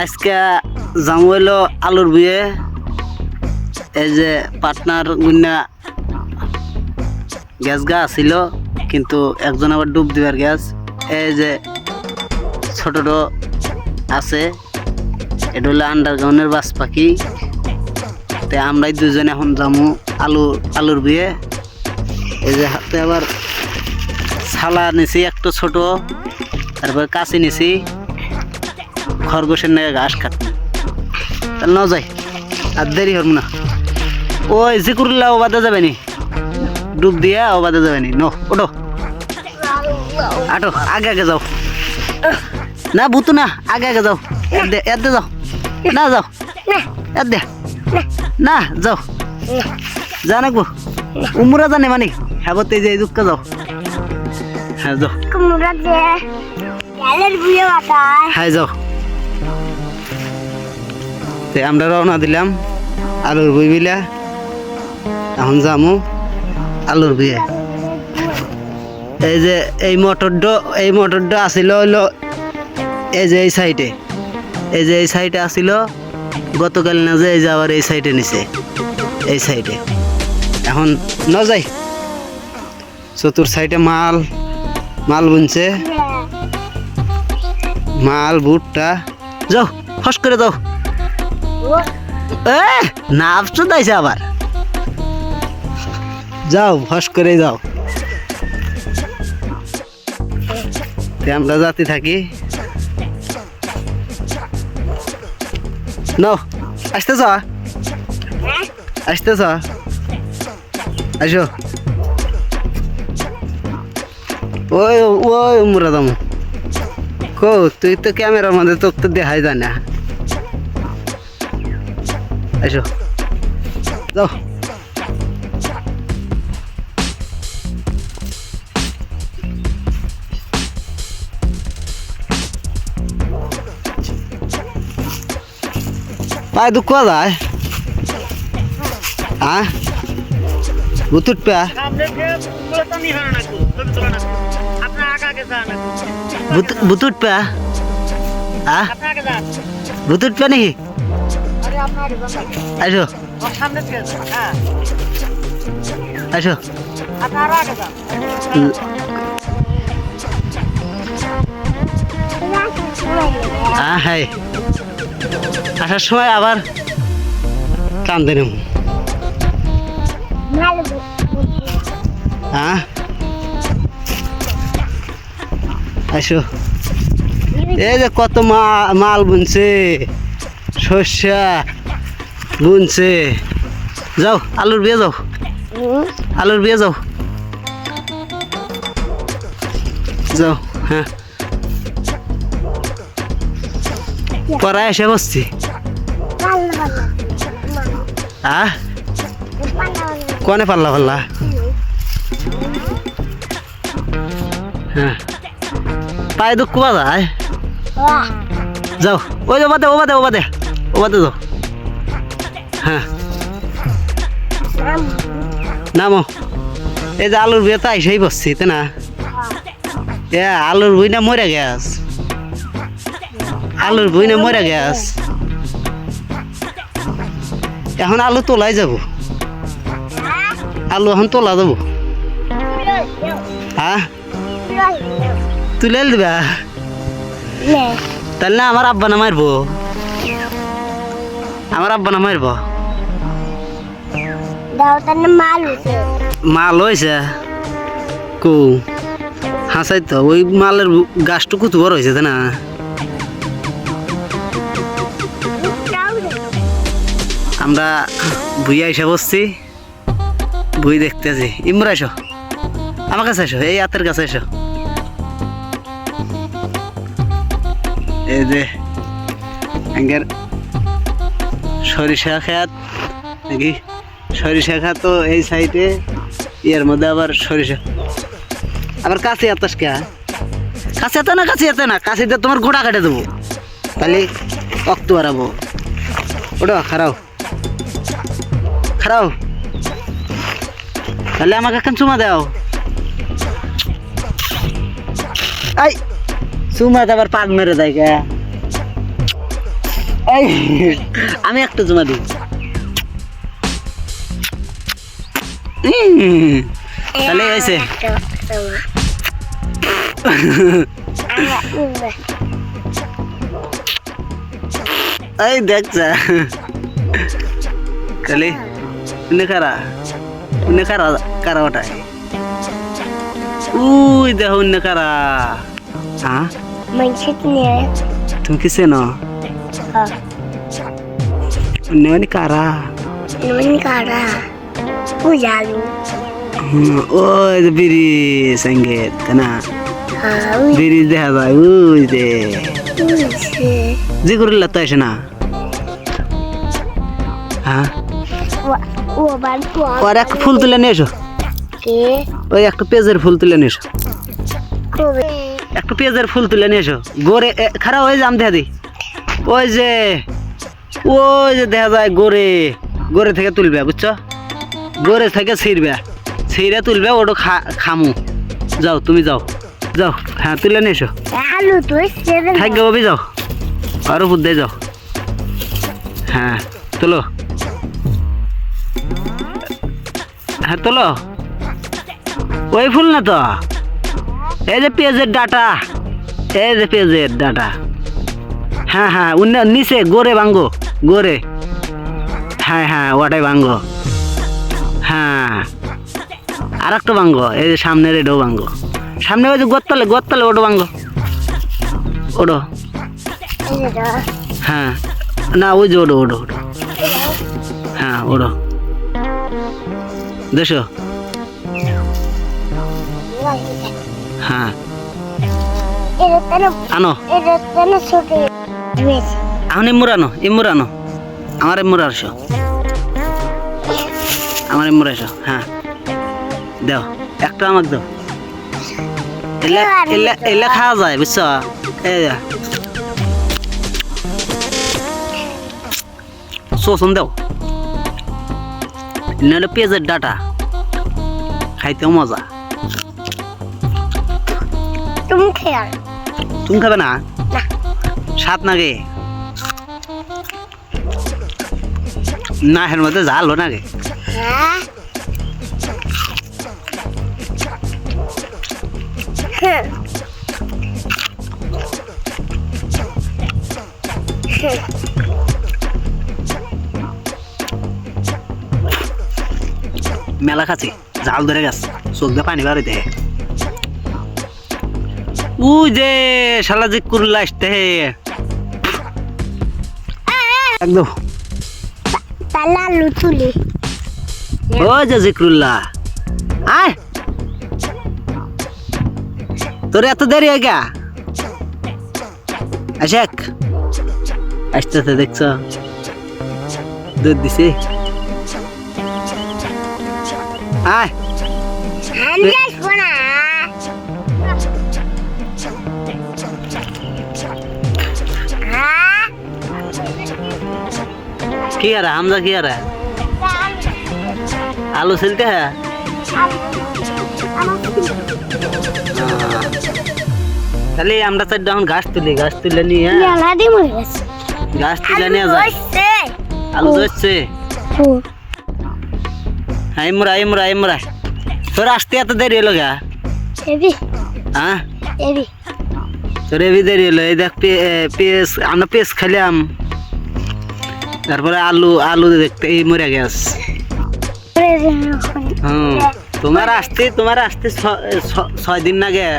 আজকে যাবো হইলো আলুর বিয়ে। এই যে পার্টনার গুন্না গ্যাস গা ছিল, কিন্তু একজন আবার ডুব দিবার গ্যাস। এই যে ছোট আছে, এটা হলো আন্ডারগ্রাউন্ডের বাস পাখি। তো আমরাই দুজন এখন যাবো আলুর বিয়ে। এই যে হাতে আবার ছালা নিছি একটু ছোট, তারপর কাছি নিছি খরগোশের নাকি ঘাস খাতে। তাহলে ন যাই, আর দেরি হব না। ওই জিকুরুল্লাহ ও বাদে যাবে নি, ডুব দিয়া ও বাদে যাবে নি। নো ওঠো, আটো আগে আগে যাও। না বুতু না, আগে আগে যাও। এতে যাও না, যাও এতে না, যাও যা নাকবো উমরা জানে মানে হ্যাবতে যে দুঃখ যাও। হ্যাঁ যাও, হ্যাঁ যাও। আমরা রওনা দিলাম আলুর বই বিলা। এখন যামু আলুর বিয়ে। এই যে এই মোটরটা আসিল হইলো এই যে এই সাইডে, এই যে এই সাইডে আসিল গতকাল না, যে এই যে আবার এই সাইডে নিছে, এই সাইডে। এখন ন যাই, চতুর সাইডে মাল বুনছে, মাল ভুট্টা। যাও ফস করে যাও। না আফসোস দাইছে আবার, যাও ফস করে যাও। আমরা যাতে থাকি। নাও আসতেছ, আসতেছ, আসো। ওই ওই মুরাদাম কো, তুই তো ক্যামেরার মধ্যে তোকে তো দেখাই যায় না। আসো যাও। পায়ে দুঃখ যায়, হ্যাঁ বুতুট পা বুতুট পা, হ্যাঁ বুতুট পা নাকি? আসো আসো। হ্যাঁ হ্যাঁ, আসার সময় আবার কান্দে নেব। হ্যাঁ আসো। এই যে কত মাল বুনছে, শস্যা বুনছে। যাও আলুর বিয়ে যাও, আলুর বিয়ে যাও, যাও। হ্যাঁ পড়ায় এসে বসছি। হ্যাঁ কনে পাল্লা। হ্যাঁ পায়ে দুঃখ পাওয়া যায়। যাও ওই যে ওবাদে যাও। হ্যাঁ নামো। এই যে আলুর বিয়ে তো আইসাই বসছি, তাই না? আলুর বই না মরে গেছ, আলুর বই না মরে গেছ। এখন আলু তোলাই যাব, আলু এখন তোলা যাব। হ্যাঁ তুলে দিবা, তাহলে না আমার আব্বা না মারবো, আমার আব্বা না মারবো। মাল হয়েছে কো হাসাই তো, ওই মালের গাছটুকু তো বড় হয়েছে, তাই না? আমরা ভুইয়া এসে বসছি, ভুই দেখতে আছি। ইমরা এসো আমার কাছে, এসো এই হাতের কাছে এসো। এই যে আঙ্গের সরিষা খেত নাকি, সরিষা খেত তো এই সাইডে, এর মধ্যে আবার সরিষা। আবার কাছে আতাস কে, কাছে এতে না, কাছেতে তোমার গোড়া কাটে দেবো, তাহলে রক্ত বাড়াবো। ওটা খারাও, তাহলে আমাকে এখন চুমা দাও। এই চুমা আবার পাক মেরে দেয় কে? এই আমি একটা জমা দিই তাহলে হয়েছে এই দেখছা kali ini kara otai dah ini kara ah Mancitnya. তুমি কিসে ন ini kara Ini kara. Ujalu. oh itu biri sengget kena Ah, biri deh apa deh zikrullah tuh sana ah bantu. और एक फूल तुले নিয়ে এসো Ke. ওই একটা পেজের ফুল তুলে নিয়ে এসো Kobe. একটা পেজের ফুল তুলে নিয়ে এসো গোরে খারাপ হয়ে জাম দেখা দি ওই যে দেখা যায় গোরে থেকে তুলবে বুঝছো গোরে থেকে ছিঁড়ে তুলবে ওটা খামু যাও তুমি যাও হ্যাঁ তুলে নিয়ে এসো Alu tuh seven. থাকবে বাবি যাও আরো বুদ্ধে যাও হ্যাঁ তোলো হ্যাঁ তোলো ওই ফুল না তো এই যে পেঁয়াজের ডাটা হ্যাঁ নিচে গোরে ভাঙ্গো গোরে হ্যাঁ ওটাই ভাঙ্গো হ্যাঁ আর একটা ভাঙ্গো এই যে সামনের এটাও ভাঙ্গো সামনে ওই যে গোতলে ওটো ভাঙ্গো ওটো Ini dah. হ্যাঁ না ওই যে ওটো হ্যাঁ ওটো দেখো হ্যাঁ Ini tanah. আনো Ini tanah sudah. Wes. এখন ইমুর আনো আমার ইমুর আসো হ্যাঁ দাও একটা আমাকে দাও এলে খাওয়া যায় বুঝছো এই শোষণ দাও নাহলে পেঁয়াজের ডাটা খাইতেও মজা Tum khair. তুমি খাবে না না। স্বাদ নাগে না এর মধ্যে ঝাল হো নাগে Hah? মেলা খাচ্ছি জাল ধরে গেছে চোখ দিয়ে পানি বাড়ি দেয় উই যে শালা যে কুরলা আসতে একদম Tala lutuli. ও যে জিক্রুল্লাহ আয় তোর এত দেরি হয়ে গা আশেক আসতেছে দেখছো দুধ দিছি আয় Anjas puna. Hah? কি আর হামজা কি আর আলু ছিলতে হ্যাঁ তাহলে আমরা চার এখন ঘাস তুলে নিয়ে Nyala di mulut. ঘাস তুলে নিয়ে যাই আলু ধরছে হ্যাঁ ইমরা তোর আসতে এত দেরি হলো গা Ebi. হ্যাঁ Ebi. তোর এবি দেরি হলো এই দেখ পেঁয়াজ আমরা পেঁয়াজ খাইলাম তারপরে আলু দেখতে এই মরে গেছ তোমার আসতে 6 দিন আগে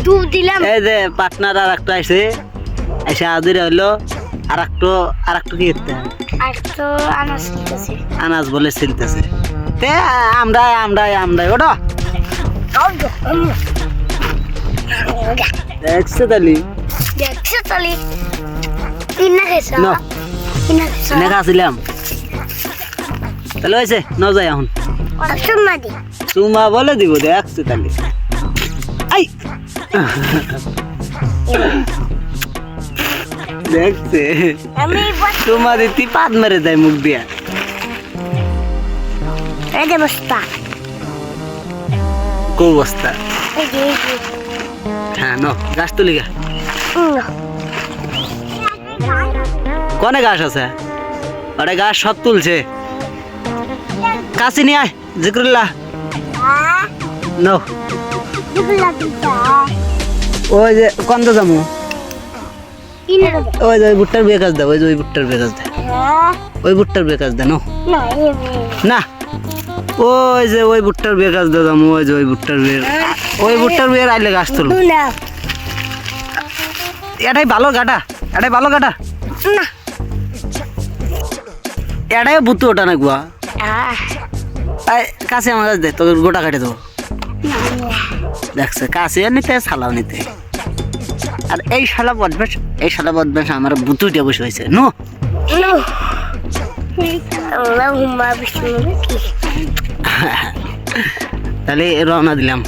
Tu dilam. এই যে পার্টনার আর একটা এসে আদির হইলো আর একটু কি করতে Aku anas kita sih. আনাজ বলে ছিলতেছে তে আমরা ওটা দেখছো তালি Deksa tali. Ina kesa. না Ina kesa. নেখা ছিলাম তাহলে হয়েছে ন যাই এখন Cuma di. চুমা বলে দিব দেখছো তালি আই দেখছে Kami buat চুমা দিতি পাত মেরে দেয় মুখ দিয়া ada basta. কো অবস্থা Ini. হ্যাঁ ন গাছ তুলি গা কনে ঘাস আছে ওটা ঘাস সব তুলছে কাছে নিয়ে আয় জিক্রুল্লাহ নো ওই যে কন্দ জামু ওই যে ওই ভুট্টার বিয়ে কাজ দে ওই যে ওই ভুট্টার বিয়ে কাজ দে ওই ভুট্টার বিয়ে কাজ দে নো না ওই যে ওই ভুট্টার বিয়ে কাজ দে জামু ওই যে ওই ভুট্টার বিয়ে আইলে গাছ তুল এটাই ভালো গাটা এটাই বুতু ওটা না গুয়া কাছে আমার কাছে দে তোকে গোটা কাটে দেবো দেখছে কাছে নিতে সালাও নিতে আর এই শালা বদবেশ আমার বুতুটা বসে হয়েছে নো তাহলে রওনা দিলাম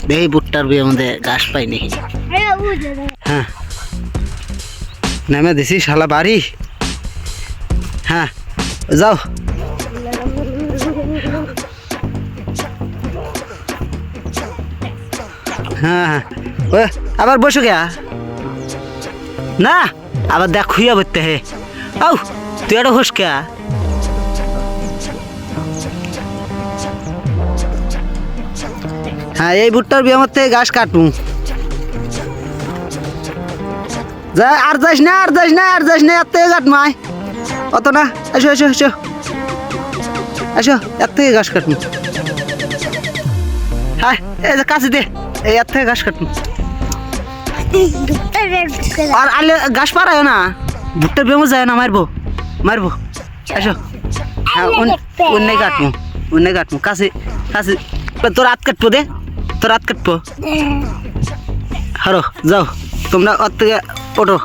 দেখি ভুট্টার বিয়ের মধ্যে ঘাস পাইনি হ্যাঁ নেমে দিছি শালা বাড়ি হ্যাঁ যাও হ্যাঁ ওই আবার বসো কে না আবার দেখ খুইয়া বলতে হে আউ তুই একটা হোস কে হ্যাঁ এই ভুট্টার বিয়ে মধ্যে ঘাস কাটবো যা আর যাস না এর থেকে কাটবো আয় অত না এসো এর থেকে ঘাস কাটবো হ্যাঁ এই যে কাছে দে এই এর থেকে ঘাস কাটবো আর আলে ঘাস পারায় না ভুট্টার বেমো যায় না মারবো এসো হ্যাঁ অন্য কাটবো কাছে তোর হাত কাটবো দে হারো যাও তোমরা ওর থেকে ওঠো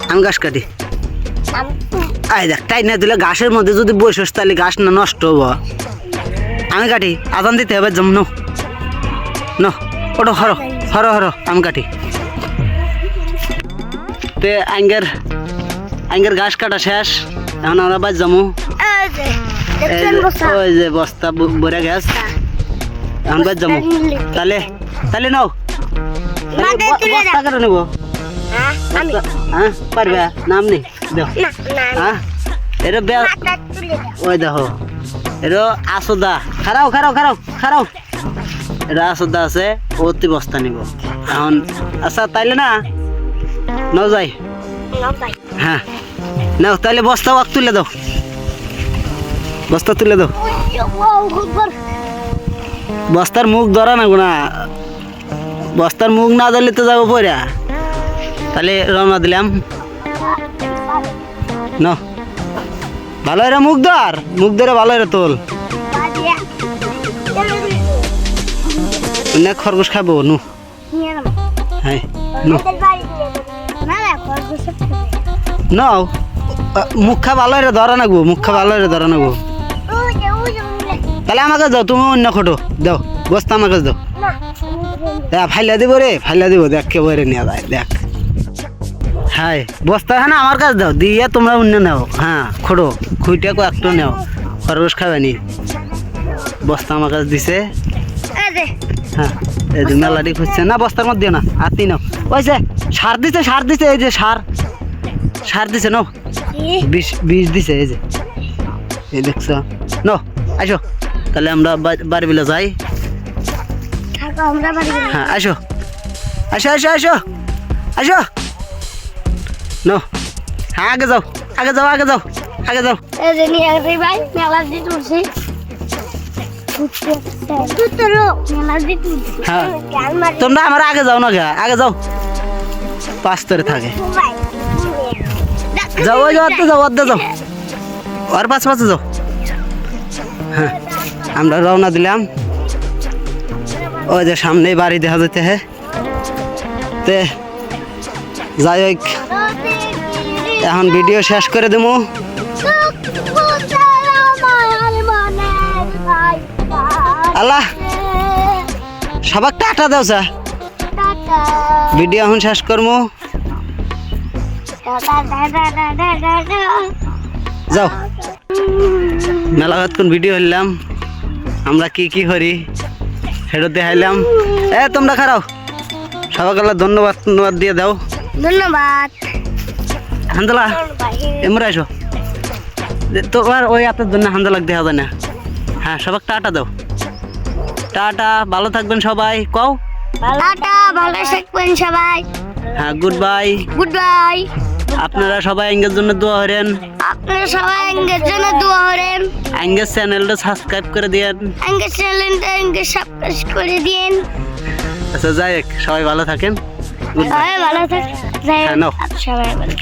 আমি ঘাস কাটি আই দেখ তাই না দিলে ঘাসের মধ্যে যদি বসিস তাহলে ঘাস না নষ্ট হবো আমি কাটি আদান দিতে হবে জম নো ওঠো হরো আমি কাটি তে আঙ্গের ঘাস কাটা শেষ এখন আমরা বাজ যাবো ওই যে বস্তা ভরে গ্যাস এখন বাজ যাবো তাহলে নাও বস্তা কাটা নেবো হ্যাঁ পারবে নাম নেই দেখো হ্যাঁ এটা ওই দেখো এটা আসোদা খারাও এটা আসোদা আছে অতি বস্তা নিব এখন আচ্ছা তাইলে না নাও যাই হ্যাঁ নাও তাহলে বস্তা তুলে দাও বস্তার মুখ ধরা না গুনা বস্তার মুখ না ধরলে তো যাবো পরে তাহলে রওনা দিলাম ন ভালো রে মুখ ধরে ভালো রে তোল খরগোশ খাবো নু হ্যাঁ নাও মুখা ভালো রে ধরা নাগবো তাহলে আমাকে যাও তুমি অন্য খোটো দাও বস্তা আমাকে দাও ফাইলা দিব দেখ কেবারে নিয়ে যায় দেখ হ্যাঁ বস্তা হ্যাঁ না আমার কাছে দাও দিয়ে তোমরা অন্য নাও হ্যাঁ খোটো খুঁইটা একটু নাও খরগোশ খাবে নি বস্তা আমার কাছে দিছে হ্যাঁ এই যে মেলাটি খুঁজছে না বস্তার মধ্যে দিও না আতি নাও ওই যে সার দিছে এই যে সার দিছে নাও বিষ দিছে এই যে এই দেখছো নো আসো তাহলে আমরা বাড়ি বিলে যাই হ্যাঁ আসো নো হ্যাঁ আগে যাও হ্যাঁ তোমরা আমার আগে যাও না আগে যাও পাঁচতরে থাকে যাও ওই যাও আর পাশে যাও হ্যাঁ আমরা রওনা দিলাম ওই যে সামনেই বাড়ি দেখা যেতে হ্যাঁ তে যাই হোক এখন ভিডিও শেষ করে দেবো আল্লাহ সবাক টাটা দাও স্যার ভিডিও এখন শেষ করবো যাও মেলাঘাতক্ষণ ভিডিও হইলাম আমরা কি করি সেটা দেখাইলাম তোমরা খারাও সবাইকে ধন্যবাদ দিয়ে দাও ধন্যবাদ হান্দলা এমরা আসো তোমার ওই হাতের জন্য হান্দলাক দেওয়া যায় না। হ্যাঁ সবাই টাটা দাও, টাটা, ভালো থাকবেন সবাই, কও টাটা, ভালো থাকবেন সবাই। হ্যাঁ গুড বাই। Good bye. আপনারা সবাই আঙ্গের জন্য দোয়া করেন, আপনারা সবাই আঙ্গের জন্য দোয়া করেন, আঙ্গের চ্যানেলটা সাবস্ক্রাইব করে দিয়েন। আঙ্গের চ্যানেলটা আঙ্গের সাবস্ক্রাইব করে দিন। আচ্ছা যাই হোক, সবাই ভালো থাকেন, গুড বাই। সবাই ভালো থাকবেন। হ্যাঁ, নাও। সবাই ভালো